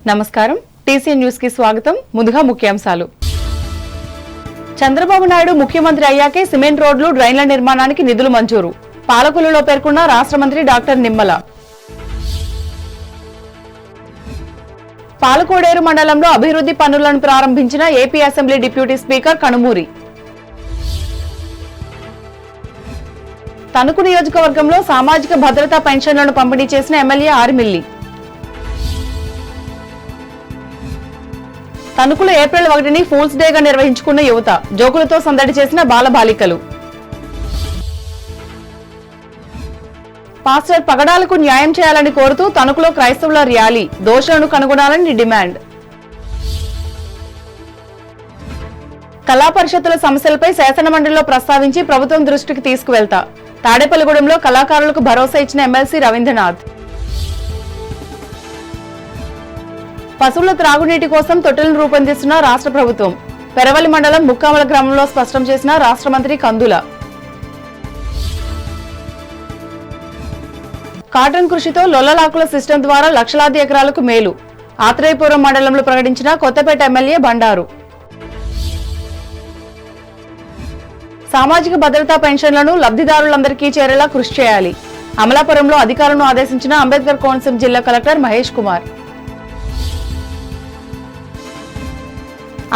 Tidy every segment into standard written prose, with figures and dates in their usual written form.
నమస్కారం TCN news కి స్వాగతం. ముందుగా ముఖ్యాంశాలు. చంద్రబాబు నాయుడు ముఖ్యమంత్రి అయ్యాకే సిమెంట్ రోడ్లు, డ్రైన్ల నిర్మాణానికి నిధులు మంజూరు. పాలకులలో పేర్కొన్న రాష్ట్ర మంత్రి డాక్టర్ నిమ్మల. పాలకోడేరు మండలంలో అభివృద్ధి పనులను ప్రారంభించిన AP assembly deputy speaker Kanumuri. Tanuku నియోజకవర్గంలో సామాజిక భద్రతా పెన్షన్లను పంపిణీ చేసిన ఎమ్మెల్యే ఆర్మిల్లి. తణుకులో ఏప్రిల్ 1ని ఫూల్స్ డేగా నిర్వహించుకున్న యువత, జోకులతో సందడి చేసిన బాలబాలికలు. పాస్టర్ పగడాలకు న్యాయం చేయాలని కోరుతూ తణుకులో క్రైస్తవుల ర్యాలీ, దోషులను కనుగొనాలని డిమాండ్. కళా పరిషత్తుల సమస్యలపై శాసనమండలిలో ప్రస్తావించి ప్రభుత్వం దృష్టికి తీసుకువెళ్తా. తాడేపల్లిగూడెంలో కళాకారులకు భరోసా ఇచ్చిన ఎమ్మెల్సీ రవీంద్రనాథ్. పశువుల త్రాగునీటి కోసం తొట్టెలను రూపొందిస్తున్న రాష్ట్ర ప్రభుత్వం. పెరవలి మండలం ముక్కామల గ్రామంలో స్పష్టం చేసిన రాష్ట్ర మంత్రి కందుల. కాటన్ కృషితో లొల్లలాకుల సిస్టమ్ ద్వారా లక్షలాది ఎకరాలకు మేలు. ఆత్రేయపురం మండలంలో ప్రకటించిన కొత్తపేట ఎమ్మెల్యే బండారు. సామాజిక భద్రతా పెన్షన్లను లబ్ధిదారులందరికీ చేరేలా కృషి చేయాలి. అమలాపురంలో అధికారులను ఆదేశించిన అంబేద్కర్ కోనసీమ జిల్లా కలెక్టర్ మహేష్ కుమార్.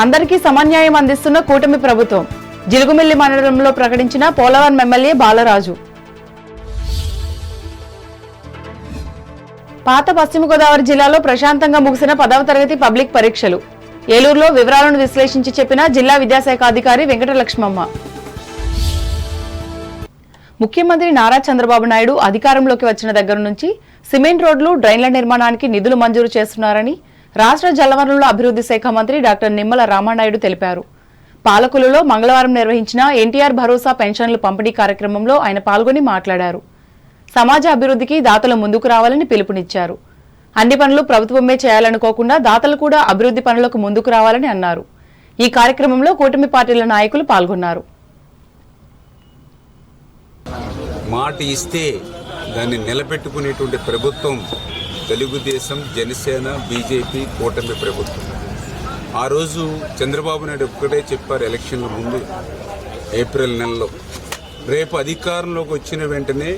అందరికీ సమన్యాయం అందిస్తున్న కూటమి ప్రభుత్వం. జిలుగుమిల్లి మండలంలో ప్రకటించిన పోలవరం ఎమ్మెల్యే బాలరాజు. పాత పశ్చిమ గోదావరి జిల్లాలో ప్రశాంతంగా ముగిసిన 10వ తరగతి పబ్లిక్ పరీక్షలు. ఏలూరులో వివరాలను విశ్లేషించి చెప్పిన జిల్లా విద్యాశాఖ అధికారి వెంకటలక్ష్మమ్మ. ముఖ్యమంత్రి నారా చంద్రబాబు నాయుడు అధికారంలోకి వచ్చిన దగ్గర నుంచి సిమెంట్ రోడ్లు, డ్రైన్ల నిర్మాణానికి నిధులు మంజూరు చేస్తున్నారని రాష్ట్ర జలవనరుల అభివృద్ధి శాఖ మంత్రి డాక్టర్ నిమ్మల రామానాయుడు తెలిపారు. పాలకులలో మంగళవారం నిర్వహించిన ఎన్టీఆర్ భరోసా పెన్షన్లు పంపిణీ కార్యక్రమంలో ఆయన పాల్గొని మాట్లాడారు. సమాజ అభివృద్ధికి దాతలు ముందుకు రావాలని పిలుపునిచ్చారు. అన్ని పనులు ప్రభుత్వమే చేయాలనుకోకుండా దాతలు కూడా అభివృద్ధి పనులకు ముందుకు రావాలని అన్నారు. ఈ కార్యక్రమంలో కూటమి పార్టీల నాయకులు పాల్గొన్నారు. మాట ఇస్తే దాన్ని నిలబెట్టుకునేటువంటి ప్రభుత్వం తెలుగుదేశం, జనసేన, బీజేపీ కూటమి ప్రభుత్వం. ఆ రోజు చంద్రబాబు నాయుడు ఒక్కడే చెప్పారు ఎలక్షన్ల ముందు ఏప్రిల్ నెలలో, రేపు అధికారంలోకి వచ్చిన వెంటనే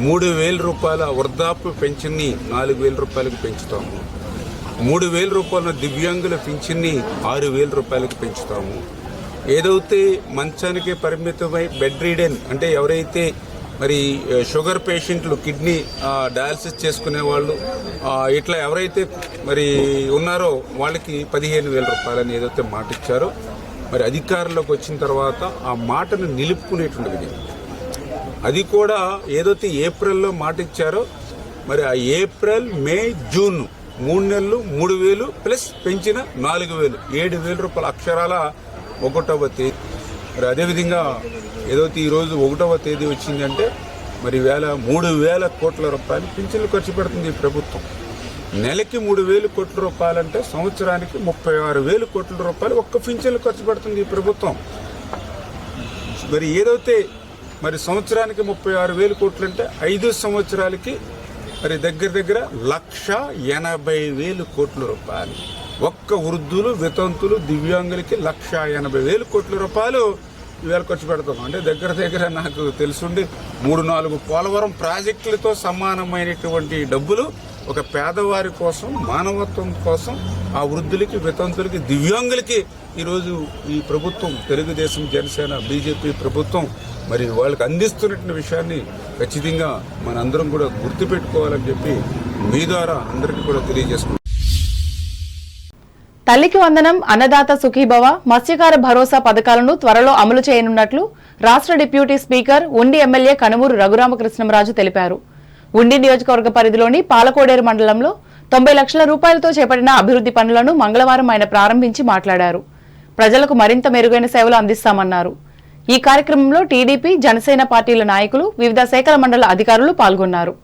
3,000 రూపాయల వృద్ధాప్య పెన్షన్ని 4,000 రూపాయలకు పెంచుతాము, 3,000 రూపాయల దివ్యాంగుల పెన్షన్ని 6,000 రూపాయలకు పెంచుతాము. ఏదైతే మంచానికి పరిమితమై బెడ్ రీడెన్ అంటే ఎవరైతే మరి షుగర్ పేషెంట్లు, కిడ్నీ డయాలసిస్ చేసుకునే వాళ్ళు, ఇట్లా ఎవరైతే మరి ఉన్నారో వాళ్ళకి 15,000 రూపాయలని ఏదైతే మాట ఇచ్చారో, మరి అధికారంలోకి వచ్చిన తర్వాత ఆ మాటను నిలుపుకునేటువంటిది. అది కూడా ఏదైతే ఏప్రిల్లో మాట ఇచ్చారో, మరి ఆ ఏప్రిల్, మే, జూన్ 3 నెలలు 3,000 ప్లస్ పెంచిన 4,000, 7,000 రూపాయల అక్షరాల 1వ తేదీ. మరి అదేవిధంగా ఏదైతే ఈరోజు 1వ తేదీ వచ్చిందంటే మరి 3,000 కోట్ల రూపాయలు పింఛన్లు ఖర్చు పెడుతుంది ఈ ప్రభుత్వం. నెలకి 3,000 కోట్ల రూపాయలంటే సంవత్సరానికి 36,000 కోట్ల రూపాయలు ఒక్క పింఛన్లు ఖర్చు పెడుతుంది ఈ ప్రభుత్వం. మరి ఏదైతే మరి సంవత్సరానికి 36,000 కోట్లు అంటే 5 సంవత్సరాలకి మరి దగ్గర 1,80,000 కోట్ల రూపాయలు. ఒక్క వృద్ధులు, వితంతులు, దివ్యాంగులకి 1,80,000 కోట్ల రూపాయలు ఇవాళ ఖర్చు పెడతాం. అంటే దగ్గర నాకు తెలుసుండి 3-4 పోలవరం ప్రాజెక్టులతో సమానమైనటువంటి డబ్బులు ఒక పేదవారి కోసం, మానవత్వం కోసం, ఆ వృద్ధులకి, వితంతులకి, దివ్యాంగులకి ఈరోజు ఈ ప్రభుత్వం, తెలుగుదేశం, జనసేన, బీజేపీ ప్రభుత్వం మరి వాళ్ళకి అందిస్తున్న విషయాన్ని ఖచ్చితంగా మనందరం కూడా గుర్తుపెట్టుకోవాలని చెప్పి మీ ద్వారా అందరికీ కూడా తెలియజేసుకుంటాం. తల్లికి వందనం, అన్నదాత సుఖీభవ, మత్స్యకార భరోసా పథకాలను త్వరలో అమలు చేయనున్నట్లు రాష్ట్ర డిప్యూటీ స్పీకర్, ఉండి ఎమ్మెల్యే కనుమూరు రఘురామకృష్ణంరాజు తెలిపారు. ఉండి నియోజకవర్గ పరిధిలోని పాలకోడేరు మండలంలో 90 లక్షల రూపాయలతో చేపట్టిన అభివృద్ధి పనులను మంగళవారం ఆయన ప్రారంభించి మాట్లాడారు. ప్రజలకు మరింత మెరుగైన సేవలు అందిస్తామన్నారు. ఈ కార్యక్రమంలో టీడీపీ, జనసేన పార్టీల నాయకులు, వివిధ శాఖల మండల అధికారులు పాల్గొన్నారు.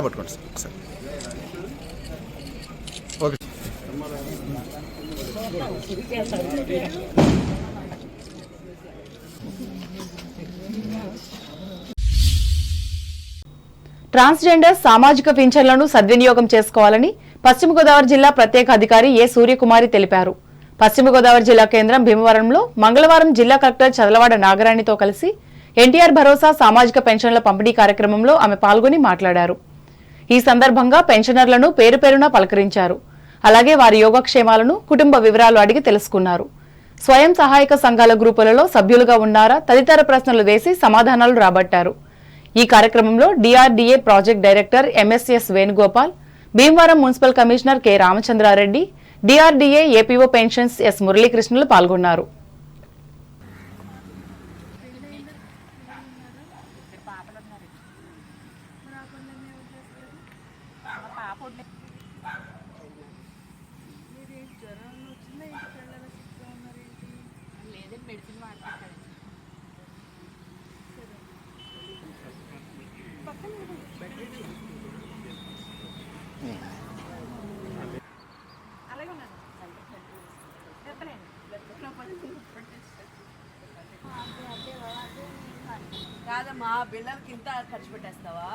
పట్టుకోండి సార్. ఓకే. ట్రాన్స్జెండర్ సామాజిక పింఛన్లను సద్వినియోగం చేసుకోవాలని పశ్చిమ గోదావరి జిల్లా ప్రత్యేక అధికారి ఏ సూర్యకుమారి తెలిపారు. పశ్చిమ గోదావరి జిల్లా కేంద్రం భీమవరంలో మంగళవారం జిల్లా కలెక్టర్ చదలవాడ నాగరాణితో కలిసి ఎన్టీఆర్ భరోసా సామాజిక పెన్షన్ల పంపిణీ కార్యక్రమంలో ఆమె పాల్గొని మాట్లాడారు. ఈ సందర్భంగా పెన్షనర్లను పేరు పేరున పలకరించారు. అలాగే వారి యోగక్షేమాలను, కుటుంబ వివరాలు అడిగి తెలుసుకున్నారు. స్వయం సహాయక సంఘాల గ్రూపులలో సభ్యులుగా ఉన్నారా తదితర ప్రశ్నలు వేసి సమాధానాలు రాబట్టారు. ఈ కార్యక్రమంలో DRDA project director MSS Venugopal, Bhimavaram municipal commissioner K Ramachandra Reddy, DRDA APO pensions S మురళీకృష్ణులు పాల్గొన్నారు. కాదమ్మా, బిళ్ళకి ఇంత ఖర్చు పెట్టేస్తావా?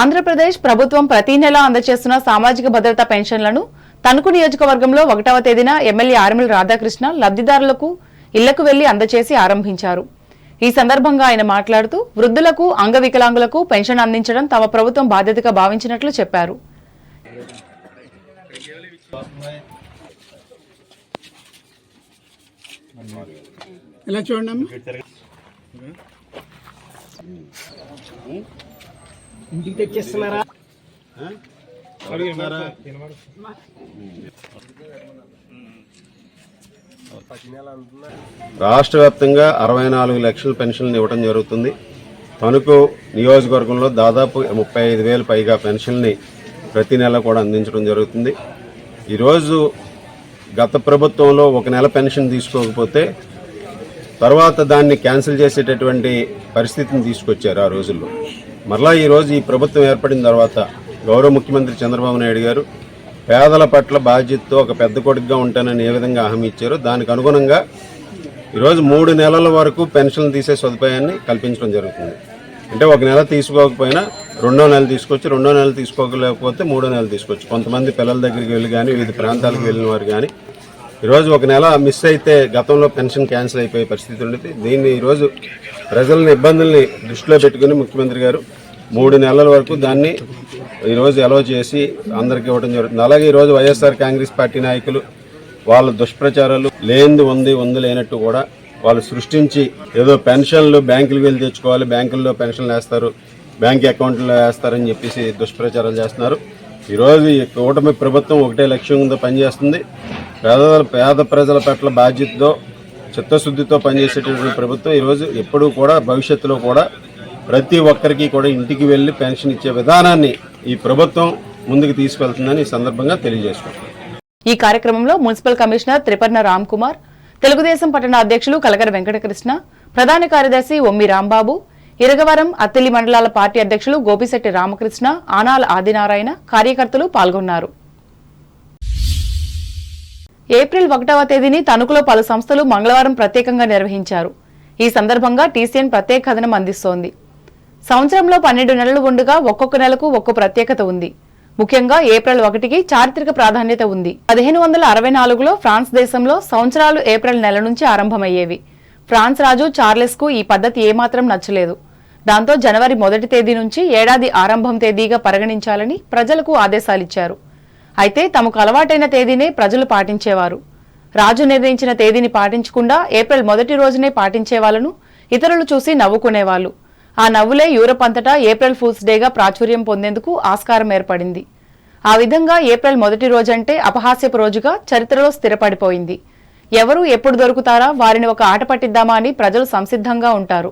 ఆంధ్రప్రదేశ్ ప్రభుత్వం ప్రతి నెల అందజేస్తున్న సామాజిక భద్రతా పెన్షన్లను తణుకు నియోజకవర్గంలో 1వ తేదీన ఎమ్మెల్యే ఆర్ఎంఎల్ రాధాకృష్ణ లబ్ధిదారులకు ఇళ్లకు వెళ్లి అందజేసి ఆరంభించారు. ఈ సందర్భంగా ఆయన మాట్లాడుతూ వృద్ధులకు, అంగవికలాంగులకు పెన్షన్ అందించడం తమ ప్రభుత్వం బాధ్యతగా భావించినట్లు చెప్పారు. ఇలా చూడండి, ఇంటికి తెచ్చిస్తున్నారా? రాష్ట్ర వ్యాప్తంగా 64 లక్షల పెన్షన్లు ఇవ్వడం జరుగుతుంది. తణుకు నియోజకవర్గంలో దాదాపు 35,000 పైగా పెన్షన్ని ప్రతి నెల కూడా అందించడం జరుగుతుంది. ఈరోజు గత ప్రభుత్వంలో ఒక నెల పెన్షన్ తీసుకోకపోతే తర్వాత దాన్ని క్యాన్సిల్ చేసేటటువంటి పరిస్థితిని తీసుకొచ్చారు ఆ రోజుల్లో. మరలా ఈరోజు ఈ ప్రభుత్వం ఏర్పడిన తర్వాత గౌరవ ముఖ్యమంత్రి చంద్రబాబు నాయుడు గారు పేదల పట్ల బాధ్యతతో ఒక పెద్ద కొడుకుగా ఉంటానని ఏ విధంగా హామీ ఇచ్చారో దానికి అనుగుణంగా ఈరోజు 3 నెలల వరకు పెన్షన్లు తీసే సదుపాయాన్ని కల్పించడం జరుగుతుంది. అంటే ఒక నెల తీసుకోకపోయినా 2వ నెల తీసుకోవచ్చు, 2వ నెల తీసుకోలేకపోతే 3వ నెల తీసుకోవచ్చు. కొంతమంది పిల్లల దగ్గరికి వెళ్ళి కానీ వివిధ ప్రాంతాలకు వెళ్ళిన వారు కానీ ఈరోజు ఒక నెల మిస్ అయితే గతంలో పెన్షన్ క్యాన్సిల్ అయిపోయే పరిస్థితి ఉండేది. దీన్ని ఈరోజు ప్రజలని ఇబ్బందుల్ని దృష్టిలో పెట్టుకుని ముఖ్యమంత్రి గారు 3 నెలల వరకు దాన్ని ఈరోజు అలౌ చేసి అందరికీ ఇవ్వడం జరుగుతుంది. అలాగే ఈరోజు వైఎస్ఆర్ కాంగ్రెస్ పార్టీ నాయకులు వాళ్ళ దుష్ప్రచారాలు లేనిది ఉంది లేనట్టు కూడా వాళ్ళు సృష్టించి ఏదో పెన్షన్లు బ్యాంకులకు వెళ్ళి తెచ్చుకోవాలి, బ్యాంకుల్లో పెన్షన్లు వేస్తారు, బ్యాంక్ అకౌంట్లో వేస్తారని చెప్పేసి దుష్ప్రచారాలు చేస్తున్నారు. ఈరోజు ఈ కూటమి ప్రభుత్వం ఒకటే లక్ష్యంతో పనిచేస్తుంది. పేద ప్రజల పట్ల బాధ్యతతో చిత్తశుద్ధితో పనిచేసేటటువంటి ప్రభుత్వం ఈరోజు ఎప్పుడూ కూడా భవిష్యత్తులో కూడా ప్రతి ఒక్కరికి కూడా ఇంటికి వెళ్లి పెన్షన్ ఇచ్చే విధానాన్ని ఈ ప్రభుత్వం ముందుకు తీసుకెళ్తుందని ఈ సందర్భంగా తెలియజేసుకుంటున్నాం. ఈ కార్యక్రమంలో మున్సిపల్ కమిషనర్ త్రిపర్ణ రామ్ కుమార్, తెలుగుదేశం పట్టణ అధ్యక్షులు కలకర వెంకటకృష్ణ, ప్రధాన కార్యదర్శి ఒమ్మి రాంబాబు, ఇరగవరం, అత్తిలి మండలాల పార్టీ అధ్యక్షులు గోపిశెట్టి రామకృష్ణ, ఆనాల ఆదినారాయణ, కార్యకర్తలు పాల్గొన్నారు. ఏప్రిల్ 1వ తేదీని తణుకులో పలు సంస్థలు మంగళవారం ప్రత్యేకంగా నిర్వహించారు. ఈ సందర్భంగా టీసీఎన్ ప్రత్యేక కథనం అందిస్తోంది. సంవత్సరంలో 12 నెలలు ఉండగా ఒక్కొక్క నెలకు ఒక్కో ప్రత్యేకత ఉంది. ముఖ్యంగా ఏప్రిల్ 1కి చారిత్రక ప్రాధాన్యత ఉంది. 1564లో ఫ్రాన్స్ దేశంలో సంవత్సరాలు ఏప్రిల్ నెల నుంచి ఆరంభమయ్యేవి. ఫ్రాన్స్ రాజు చార్లెస్ కు ఈ పద్ధతి ఏమాత్రం నచ్చలేదు. దాంతో జనవరి 1వ తేదీ నుంచి ఏడాది ఆరంభం తేదీగా పరిగణించాలని ప్రజలకు ఆదేశాలిచ్చారు. అయితే తమకు అలవాటైన తేదీనే ప్రజలు పాటించేవారు. రాజు నిర్ణయించిన తేదీని పాటించకుండా ఏప్రిల్ 1వ రోజునే పాటించే వాళ్లను ఇతరులు చూసి నవ్వుకునేవాళ్లు. ఆ నవ్వులే యూరప్ అంతటా ఏప్రిల్ ఫూల్స్ డేగా ప్రాచుర్యం పొందేందుకు ఆస్కారం ఏర్పడింది. ఆ విధంగా ఏప్రిల్ 1వ రోజంటే అపహాస్యపు రోజుగా చరిత్రలో స్థిరపడిపోయింది. ఎవరు ఎప్పుడు దొరుకుతారా వారిని ఒక ఆట పట్టిద్దామా అని ప్రజలు సంసిద్ధంగా ఉంటారు.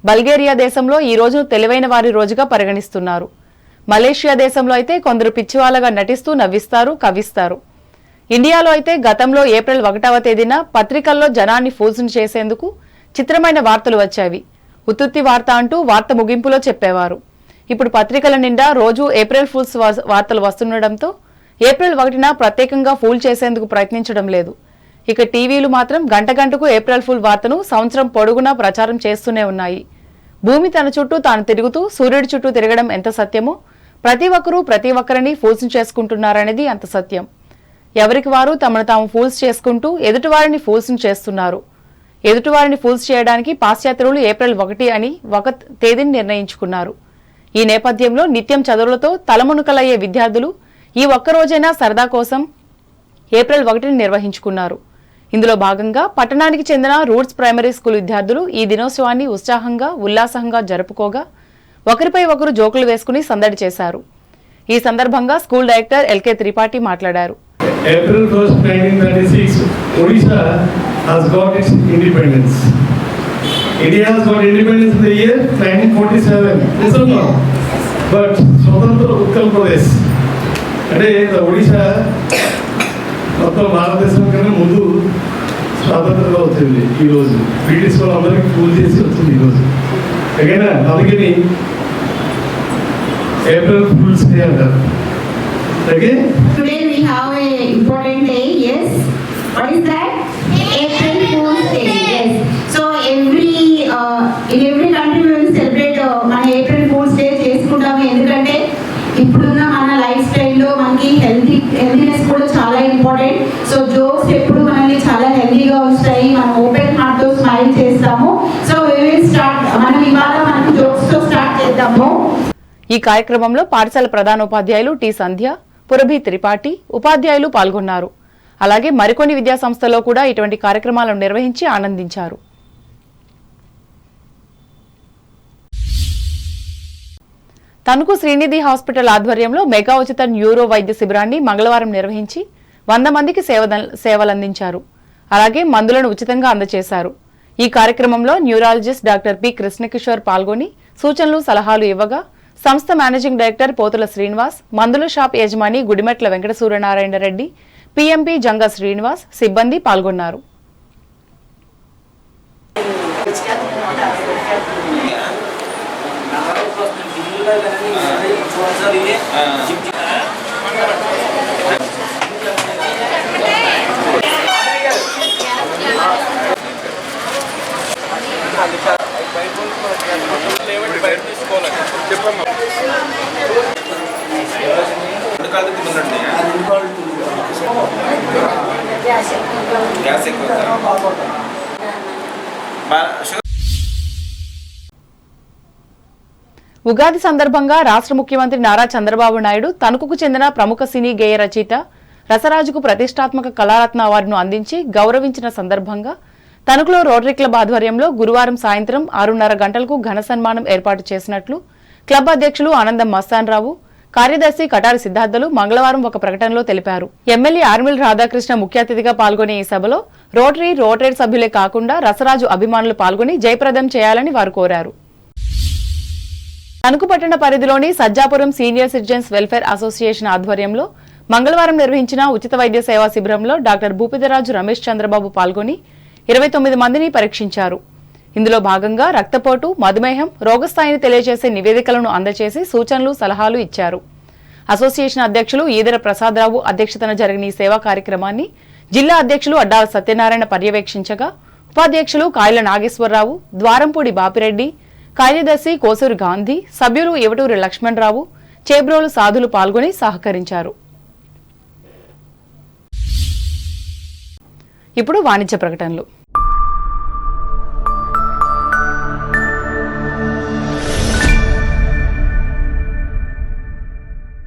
బల్గేరియా దేశంలో ఈ రోజును తెలివైన వారి రోజుగా పరిగణిస్తున్నారు. మలేషియా దేశంలో అయితే కొందరు పిచ్చివాళ్లగా నటిస్తూ నవ్విస్తారు, కవ్విస్తారు. ఇండియాలో అయితే గతంలో ఏప్రిల్ 1వ తేదీన పత్రికల్లో జనాన్ని ఫూల్స్ను చేసేందుకు చిత్రమైన వార్తలు వచ్చేవి. ఉత్తుత్తి వార్త అంటూ వార్త ముగింపులో చెప్పేవారు. ఇప్పుడు పత్రికల నిండా రోజు ఏప్రిల్ ఫూల్స్ వార్తలు వస్తుండటంతో ఏప్రిల్ 1న ప్రత్యేకంగా ఫూల్ చేసేందుకు ప్రయత్నించడం లేదు. ఇక టీవీలు మాత్రం గంటకు ఏప్రిల్ ఫూల్ వార్తను సంవత్సరం పొడుగునా ప్రచారం చేస్తూనే ఉన్నాయి. భూమి తన చుట్టూ తాను తిరుగుతూ సూర్యుడి చుట్టూ తిరగడం ఎంత సత్యమో ప్రతి ఒక్కరూ ప్రతి ఒక్కరిని ఫూల్స్ చేసుకుంటున్నారనేది అంత సత్యం. ఎవరికి వారు తమను తాము ఫూల్స్ చేసుకుంటూ ఎదుటివారిని ఫూల్స్ చేస్తున్నారు. ఎదుటివారిని ఫూల్స్ చేయడానికి పాశ్చాత్యులు ఏప్రిల్ 1 అని ఒక తేదీని నిర్ణయించుకున్నారు. ఈ నేపథ్యంలో నిత్యం చదువులతో తలమునకలయ్యే విద్యార్థులు ఈ ఒక్కరోజైనా సరదా కోసం ఏప్రిల్ 1ని నిర్వహించుకున్నారు. ఇందులో భాగంగా పట్టణానికి చెందిన రూట్స్ ప్రైమరీ స్కూల్ విద్యార్థులు ఈ దినోత్సవాన్ని ఉత్సాహంగా ఉల్లాసంగా జరుపుకోగా ఒకరిపై ఒకరు జోకులు వేసుకుని సందడి చేశారు. ఈ సందర్భంగా స్కూల్ డైరెక్టర్ ఎల్కే త్రిపాఠి మాట్లాడారు. April 1st, 1936, Odisha has got its independence. India has got independence in the year 1947. Listen now. But Swatantra Uttar Pradesh, అంటే ఒడిశా మొత్తం భారతదేశం కన్నా ముందు స్వాతంత్రంగా వచ్చింది. ఈరోజు బ్రిటిష్ వాళ్ళందరికీ కూల్ చేసి వచ్చింది ఈరోజు. ఓకేనా? అందుకని ఏప్రిల్ ఫూల్స్ డే అంటారు. Okay? Today we have a important day. Yes. What is that? April Fool's Day. Yes. So in every country we will celebrate మన April Fool's Day చేసుకుంటాము. ఎందుకంటే ఇప్పుడున్న మన లైఫ్ స్టైల్లో మనకి హెల్తీనెస్ కూడా చాలా ఇంపార్టెంట్. సో జోక్స్ ఎప్పుడు మనల్ని చాలా హెల్తీగా వస్తాయి. మనం ఓపెన్ హార్ట్తో స్మైల్ చేస్తాము. So we will start. మనం ఇవాళ మనకు జోక్స్తో స్టార్ట్ చేద్దాము. ఈ కార్యక్రమంలో పాఠశాల ప్రధానోపాధ్యాయులు టి సంధ్య, పురభి త్రిపాఠి, ఉపాధ్యాయులు పాల్గొన్నారు. అలాగే మరికొన్ని విద్యా సంస్థల్లో కూడా ఇటువంటి కార్యక్రమాలను నిర్వహించి ఆనందించారు. తణుకు శ్రీనిధి హాస్పిటల్ ఆధ్వర్యంలో మెగా ఉచిత న్యూరో వైద్య శిబిరాన్ని మంగళవారం నిర్వహించి 100 మందికి సేవలందించారు. అలాగే మందులను ఉచితంగా అందజేశారు. ఈ కార్యక్రమంలో న్యూరాలజిస్ట్ డాక్టర్ పి కృష్ణకిషోర్ పాల్గొని సూచనలు సలహాలు ఇవ్వగా సంస్థ మేనేజింగ్ డైరెక్టర్ పోతుల శ్రీనివాస్, మందుల షాప్ యజమాని గుడిమెట్ల వెంకట సూర్యనారాయణ రెడ్డి, పిఎంపి జంగా శ్రీనివాస్, సిబ్బంది పాల్గొన్నారు. ఉగాది సందర్భంగా రాష్ట్ర ముఖ్యమంత్రి నారా చంద్రబాబు నాయుడు తణుకుకు చెందిన ప్రముఖ సినీ గేయ రచయిత రసరాజుకు ప్రతిష్టాత్మక కళారత్న అవార్డును అందించి గౌరవించిన సందర్భంగా తణుకులో రోటరీ క్లబ్ ఆధ్వర్యంలో గురువారం సాయంత్రం 6:30 గంటలకు ఘన సన్మానం ఏర్పాటు చేసినట్లు క్లబ్ అధ్యక్షులు ఆనందం మస్తాన్రావు, కార్యదర్శి కటారి సిద్ధార్థులు మంగళవారం ఒక ప్రకటనలో తెలిపారు. ఎమ్మెల్యే ఆర్మిల్ రాధాకృష్ణ ముఖ్య అతిథిగా పాల్గొనే ఈ సభలో రోటరీ సభ్యులే కాకుండా రసరాజు అభిమానులు పాల్గొని జయప్రదం చేయాలని వారు కోరారు. తణుకు పట్టణ పరిధిలోని Sajjapuram senior citizens welfare association ఆధ్వర్యంలో మంగళవారం నిర్వహించిన ఉచిత వైద్య సేవా శిబిరంలో డాక్టర్ భూపతిరాజు రమేష్ చంద్రబాబు పాల్గొని 29 మందిని పరీక్షించారు. ఇందులో భాగంగా రక్తపోటు, మధుమేహం, రోగస్థాయిని తెలియజేసే నివేదికలను అందజేసి సూచనలు, సలహాలు ఇచ్చారు. అసోసియేషన్ అధ్యక్షులు ఈదర ప్రసాదరావు అధ్యక్షతన జరిగిన ఈ సేవా కార్యక్రమాన్ని జిల్లా అధ్యక్షులు అడ్డాల సత్యనారాయణ పర్యవేక్షించగా ఉపాధ్యక్షులు కాయల నాగేశ్వరరావు, ద్వారంపూడి బాపిరెడ్డి, కార్యదర్శి కోసూరు గాంధీ, సభ్యులు ఇవటూరి లక్ష్మణరావు, చేబ్రోలు సాధులు పాల్గొని సహకరించారు. ఇప్పుడు వాణిజ్య ప్రకటనలు.